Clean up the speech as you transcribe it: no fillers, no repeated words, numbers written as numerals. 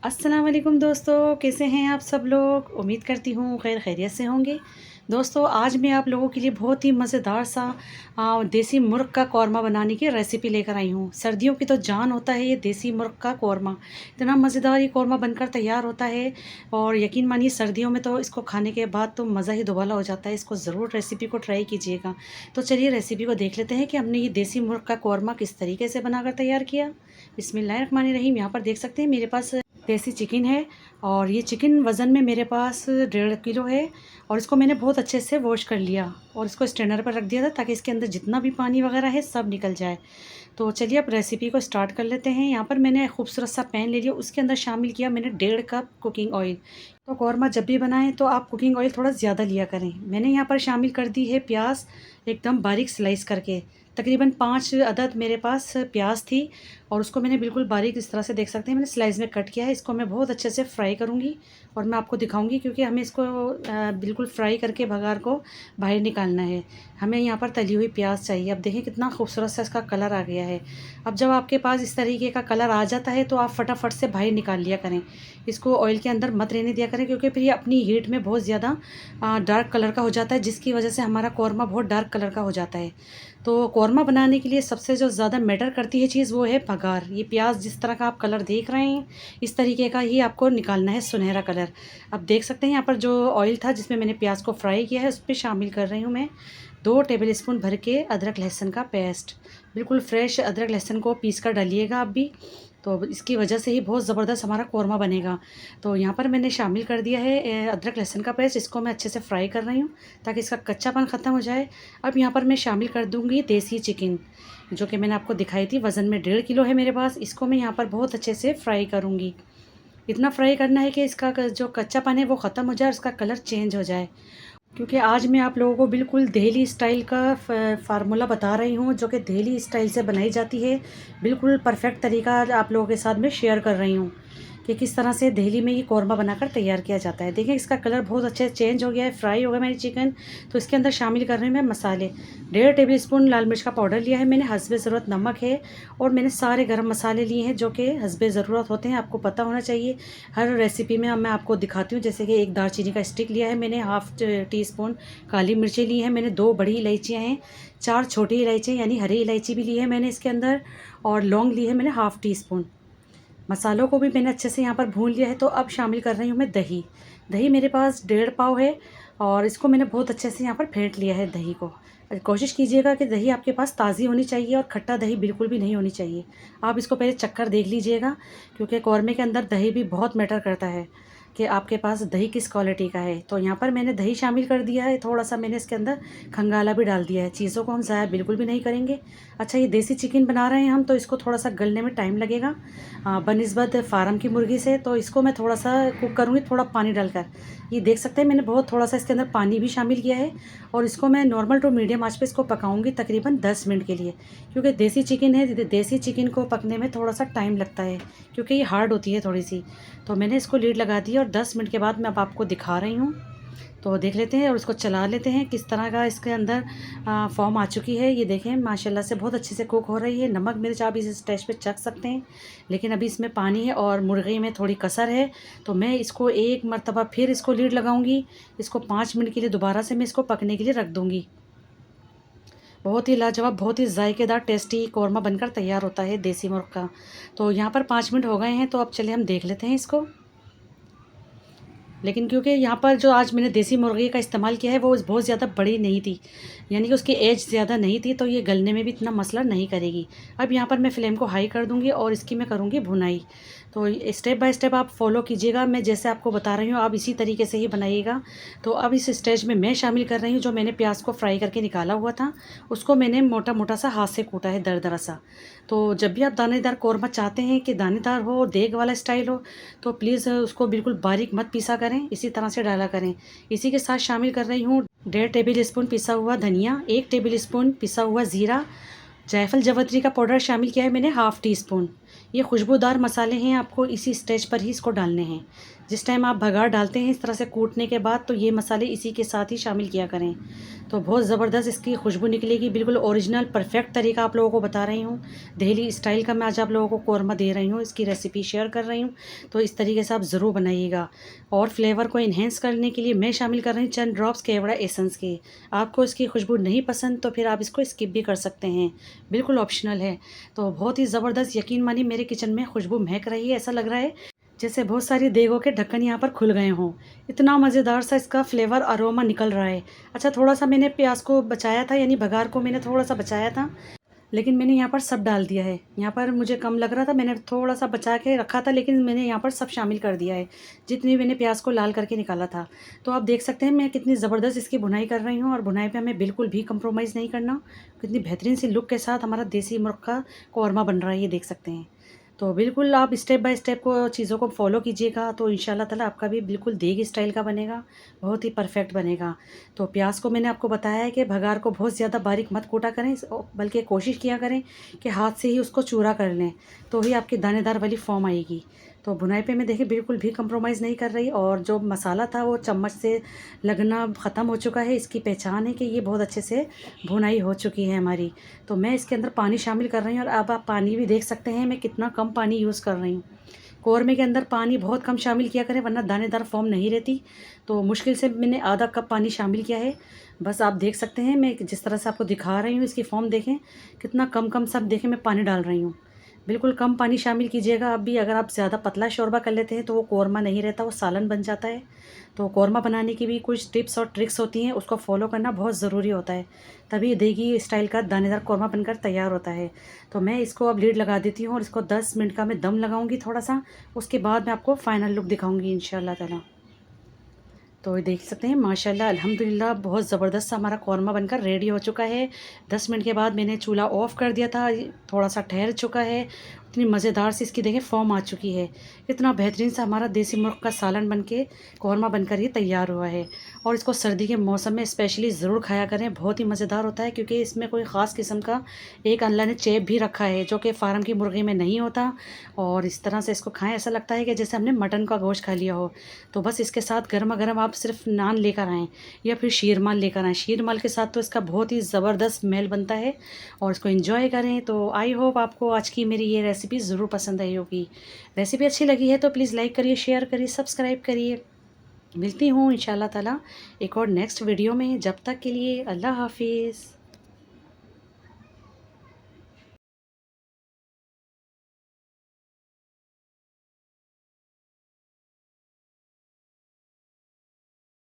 अस्सलाम वालेकुम दोस्तों, कैसे हैं आप सब लोग। उम्मीद करती हूँ खैर खैरियत से होंगे। दोस्तों आज मैं आप लोगों के लिए बहुत ही मज़ेदार सा देसी मुर्ग का कौरमा बनाने की रेसिपी लेकर आई हूँ। सर्दियों की तो जान होता है ये देसी मुर्ग का कौरमा। इतना मज़ेदार ये कौरमा बनकर तैयार होता है और यकीन मानिए सर्दियों में तो इसको खाने के बाद तो मज़ा ही दुबाला हो जाता है। इसको ज़रूर रेसिपी को ट्राई कीजिएगा। तो चलिए रेसिपी को देख लेते हैं कि हमने ये देसी मुर्ग का कौरमा किस तरीके से बनाकर तैयार किया। बिस्मिल्लाहिर्रहमानिर्रहीम। यहाँ पर देख सकते हैं मेरे पास देसी चिकन है और ये चिकन वज़न में मेरे पास 1.5 किलो है और इसको मैंने बहुत अच्छे से वॉश कर लिया और इसको स्ट्रेनर पर रख दिया था ताकि इसके अंदर जितना भी पानी वगैरह है सब निकल जाए। तो चलिए अब रेसिपी को स्टार्ट कर लेते हैं। यहाँ पर मैंने खूबसूरत सा पैन ले लिया, उसके अंदर शामिल किया मैंने 1.5 कप कुकिंग ऑयल। तो कौरमा जब भी बनाएं तो आप कुकिंग ऑयल थोड़ा ज़्यादा लिया करें। मैंने यहाँ पर शामिल कर दी है प्याज, एकदम बारीक स्लाइस करके। तकरीबन 5 अदद मेरे पास प्याज थी और उसको मैंने बिल्कुल बारीक इस तरह से देख सकते हैं मैंने स्लाइस में कट किया है। इसको मैं बहुत अच्छे से फ्राई करूँगी और मैं आपको दिखाऊंगी क्योंकि हमें इसको बिल्कुल फ्राई करके भगार को बाहर निकालना है। हमें यहाँ पर तली हुई प्याज चाहिए। अब देखें कितना खूबसूरत सा इसका कलर आ गया है। अब जब आपके पास इस तरीके का कलर आ जाता है तो आप फटाफट से बाहर निकाल लिया करें। इसको ऑयल के अंदर मत रहने दिया करें क्योंकि फिर ये अपनी हीट में बहुत ज़्यादा डार्क कलर का हो जाता है, जिसकी वजह से हमारा कौरमा बहुत डार्क कलर का हो जाता है। तो कौरमा बनाने के लिए सबसे जो ज़्यादा मैटर करती है चीज़ वो है बघार। ये प्याज जिस तरह का आप कलर देख रहे हैं इस तरीके का ही आपको निकालना है, सुनहरा कलर। अब देख सकते हैं यहाँ पर जो ऑयल था जिसमें मैंने प्याज को फ्राई किया है उस पर शामिल कर रही हूँ मैं 2 टेबल स्पून भर के अदरक लहसुन का पेस्ट। बिल्कुल फ्रेश अदरक लहसुन को पीस कर डालिएगा आप भी, तो इसकी वजह से ही बहुत ज़बरदस्त हमारा कौरमा बनेगा। तो यहाँ पर मैंने शामिल कर दिया है अदरक लहसुन का पेस्ट। इसको मैं अच्छे से फ्राई कर रही हूँ ताकि इसका कच्चापन ख़त्म हो जाए। अब यहाँ पर मैं शामिल कर दूँगी देसी चिकन जो कि मैंने आपको दिखाई थी, वज़न में 1.5 किलो है मेरे पास। इसको मैं यहाँ पर बहुत अच्छे से फ्राई करूँगी। इतना फ्राई करना है कि इसका जो कच्चापन है वो ख़त्म हो जाए और इसका कलर चेंज हो जाए। क्योंकि आज मैं आप लोगों को बिल्कुल दिल्ली स्टाइल का फार्मूला बता रही हूँ जो कि दिल्ली स्टाइल से बनाई जाती है। बिल्कुल परफेक्ट तरीका आज आप लोगों के साथ में शेयर कर रही हूँ कि किस तरह से दिल्ली में ये कौरमा बनाकर तैयार किया जाता है। देखिए इसका कलर बहुत अच्छे से चेंज हो गया है, फ्राई हो गया मेरी चिकन। तो इसके अंदर शामिल कर रही हूँ मैं मसाले। 1.5 टेबल स्पून लाल मिर्च का पाउडर लिया है मैंने, हस्बे ज़रूरत नमक है और मैंने सारे गरम मसाले लिए हैं जो कि हस्बे ज़रूरत होते हैं, आपको पता होना चाहिए। हर रेसिपी में मैं आपको दिखाती हूँ। जैसे कि एक दालचीनी का स्टिक लिया है मैंने, ½ टी स्पून काली मिर्चें ली हैं मैंने, 2 बड़ी इलायचियाँ हैं, 4 छोटी इलायचियाँ यानी हरी इलायची भी ली है मैंने इसके अंदर, और लौंग ली है मैंने ½ टी स्पून। मसालों को भी मैंने अच्छे से यहाँ पर भून लिया है। तो अब शामिल कर रही हूँ मैं दही। दही मेरे पास 1.5 पाव है और इसको मैंने बहुत अच्छे से यहाँ पर फेंट लिया है दही को। कोशिश कीजिएगा कि दही आपके पास ताज़ी होनी चाहिए और खट्टा दही बिल्कुल भी नहीं होनी चाहिए। आप इसको पहले चक्कर देख लीजिएगा क्योंकि कौरमे के अंदर दही भी बहुत मैटर करता है कि आपके पास दही किस क्वालिटी का है। तो यहाँ पर मैंने दही शामिल कर दिया है, थोड़ा सा मैंने इसके अंदर खंगाला भी डाल दिया है। चीज़ों को हम ज़ाया बिल्कुल भी नहीं करेंगे। अच्छा ये देसी चिकन बना रहे हैं हम तो इसको थोड़ा सा गलने में टाइम लगेगा बनिस्बत फार्म की मुर्गी से। तो इसको मैं थोड़ा सा कुक करूँगी थोड़ा पानी डालकर। ये देख सकते हैं मैंने बहुत थोड़ा सा इसके अंदर पानी भी शामिल किया है और इसको मैं नॉर्मल टू मीडियम आंच पे इसको पकाऊंगी तकरीबन 10 मिनट के लिए। क्योंकि देसी चिकन है, देसी चिकन को पकने में थोड़ा सा टाइम लगता है क्योंकि ये हार्ड होती है थोड़ी सी। तो मैंने इसको लीड लगा दी और 10 मिनट के बाद मैं अब आपको दिखा रही हूँ। तो देख लेते हैं और इसको चला लेते हैं किस तरह का इसके अंदर फॉर्म आ चुकी है। ये देखें माशाल्लाह से बहुत अच्छे से कुक हो रही है। नमक मिर्च आप इस स्टेज पे चख सकते हैं, लेकिन अभी इसमें पानी है और मुर्गी में थोड़ी कसर है। तो मैं इसको एक मरतबा फिर इसको लीड लगाऊंगी। इसको 5 मिनट के लिए दोबारा से मैं इसको पकने के लिए रख दूँगी। बहुत ही लाजवाब, बहुत ही जायकेदार टेस्टी कौरमा बनकर तैयार होता है देसी मुर्ग का। तो यहाँ पर 5 मिनट हो गए हैं तो अब चलिए हम देख लेते हैं इसको। लेकिन क्योंकि यहाँ पर जो आज मैंने देसी मुर्गी का इस्तेमाल किया है वो बहुत ज़्यादा बड़ी नहीं थी, यानी कि उसकी एज ज़्यादा नहीं थी, तो ये गलने में भी इतना मसला नहीं करेगी। अब यहाँ पर मैं फ्लेम को हाई कर दूँगी और इसकी मैं करूँगी भुनाई। तो स्टेप बाय स्टेप आप फॉलो कीजिएगा, मैं जैसे आपको बता रही हूँ आप इसी तरीके से ही बनाइएगा। तो अब इस स्टेज में मैं शामिल कर रही हूँ जो मैंने प्याज को फ्राई करके निकाला हुआ था, उसको मैंने मोटा मोटा सा हाथ से कूटा है, दरदरा सा। तो जब भी आप दानेदार कौरमा चाहते हैं कि दानेदार हो, देग वाला स्टाइल हो, तो प्लीज़ उसको बिल्कुल बारीक मत पीसा करें, इसी तरह से डाला करें। इसी के साथ शामिल कर रही हूँ 1.5 टेबल स्पून पिसा हुआ धनिया, 1 टेबल स्पून पिसा हुआ ज़ीरा, जायफल जवत्री का पाउडर शामिल किया है मैंने ½ टी स्पून। ये खुशबूदार मसाले हैं, आपको इसी स्टेज पर ही इसको डालने हैं। जिस टाइम आप बघार डालते हैं इस तरह से कूटने के बाद, तो ये मसाले इसी के साथ ही शामिल किया करें। तो बहुत ज़बरदस्त इसकी खुशबू निकलेगी, बिल्कुल ओरिजिनल परफेक्ट तरीका आप लोगों को बता रही हूँ। दिल्ली स्टाइल का मैं आज आप लोगों को कौरमा दे रही हूँ, इसकी रेसिपी शेयर कर रही हूँ। तो इस तरीके से आप ज़रूर बनाइएगा। और फ्लेवर को इन्हेंस करने के लिए मैं शामिल कर रही हूँ चंद ड्रॉप्स केवड़ा एसेंस के। आपको इसकी खुशबू नहीं पसंद तो फिर आप इसको स्किप भी कर सकते हैं, बिल्कुल ऑप्शनल है। तो बहुत ही ज़बरदस्त, यकीन मानिए मेरे किचन में खुशबू महक रही है, ऐसा लग रहा है जैसे बहुत सारी देगों के ढक्कन यहाँ पर खुल गए हों। इतना मज़ेदार सा इसका फ्लेवर अरोमा निकल रहा है। अच्छा, थोड़ा-सा मैंने प्याज़ को बचाया था, यानी बघार को मैंने थोड़ा-सा बचाया था, लेकिन मैंने यहाँ पर सब डाल दिया है। यहाँ पर मुझे कम लग रहा था, मैंने थोड़ा-सा बचा के रखा था, लेकिन मैंने यहाँ पर सब शामिल कर दिया है, जितनी मैंने प्याज़ को लाल करके निकाला था। तो आप देख सकते हैं मैं कितनी ज़बरदस्त इसकी भुनाई कर रही हूँ, और भुनाई पे हमें बिल्कुल भी कंप्रोमाइज़ नहीं करना। कितनी बेहतरीन सी लुक के साथ हमारा देसी मुर्ग का कौरमा बन रहा है, ये देख सकते हैं। तो बिल्कुल आप स्टेप बाय स्टेप को चीज़ों को फॉलो कीजिएगा, तो इंशाल्लाह ताला आपका भी बिल्कुल देग स्टाइल का बनेगा, बहुत ही परफेक्ट बनेगा। तो प्याज को मैंने आपको बताया है कि भगार को बहुत ज़्यादा बारीक मत कूटा करें, बल्कि कोशिश किया करें कि हाथ से ही उसको चूरा कर लें, तो ही आपकी दानेदार वाली फॉर्म आएगी। तो भुनाई पे मैं देखिए बिल्कुल भी कंप्रोमाइज़ नहीं कर रही, और जो मसाला था वो चम्मच से लगना ख़त्म हो चुका है। इसकी पहचान है कि ये बहुत अच्छे से भुनाई हो चुकी है हमारी। तो मैं इसके अंदर पानी शामिल कर रही हूँ, और अब आप पानी भी देख सकते हैं मैं कितना कम पानी यूज़ कर रही हूँ। कौरमे के अंदर पानी बहुत कम शामिल किया करें, वरना दानेदार फॉर्म नहीं रहती। तो मुश्किल से मैंने आधा कप पानी शामिल किया है। बस आप देख सकते हैं मैं जिस तरह से आपको दिखा रही हूँ, इसकी फॉर्म देखें कितना कम सब देखें मैं पानी डाल रही हूँ। बिल्कुल कम पानी शामिल कीजिएगा आप भी। अगर आप ज़्यादा पतला शोरबा कर लेते हैं तो वो कौरमा नहीं रहता, वो सालन बन जाता है। तो कौरमा बनाने की भी कुछ टिप्स और ट्रिक्स होती हैं, उसको फॉलो करना बहुत ज़रूरी होता है, तभी देगी स्टाइल का दानेदार कौरमा बनकर तैयार होता है। तो मैं इसको अब लीड लगा देती हूँ, और इसको 10 मिनट का मैं दम लगाऊंगी थोड़ा सा। उसके बाद मैं आपको फ़ाइनल लुक दिखाऊंगी इंशाल्लाह ताला। तो ये देख सकते हैं माशाल्लाह अल्हम्दुलिल्लाह बहुत ज़बरदस्त सा हमारा कौरमा बनकर रेडी हो चुका है। 10 मिनट के बाद मैंने चूल्हा ऑफ़ कर दिया था, थोड़ा सा ठहर चुका है। इतनी मज़ेदार सी इसकी देखिए फ़ॉर्म आ चुकी है। इतना बेहतरीन सा हमारा देसी मुर्ग़ का सालन बन के कौरमा बनकर ये तैयार हुआ है। और इसको सर्दी के मौसम में स्पेशली ज़रूर खाया करें, बहुत ही मज़ेदार होता है, क्योंकि इसमें कोई ख़ास किस्म का एक अल्लाह ने चेप भी रखा है जो कि फ़ार्म की मुर्गी में नहीं होता। और इस तरह से इसको खाएँ, ऐसा लगता है कि जैसे हमने मटन का गोश्त खा लिया हो। तो बस इसके साथ गरमा-गरम आप सिर्फ नान लेकर आएँ, या फिर शीरमाल लेकर आएँ। शीरमाल के साथ तो इसका बहुत ही ज़बरदस्त मेल बनता है, और इसको एंजॉय करें। तो आई होप आपको आज की मेरी ये रेसिपी ज़रूर पसंद आई होगी। रेसिपी अच्छी लगी है तो प्लीज़ लाइक करिए, शेयर करिए, सब्सक्राइब करिए। मिलती हूँ इंशाल्लाह ताला एक और नेक्स्ट वीडियो में। जब तक के लिए अल्लाह हाफ़िज़।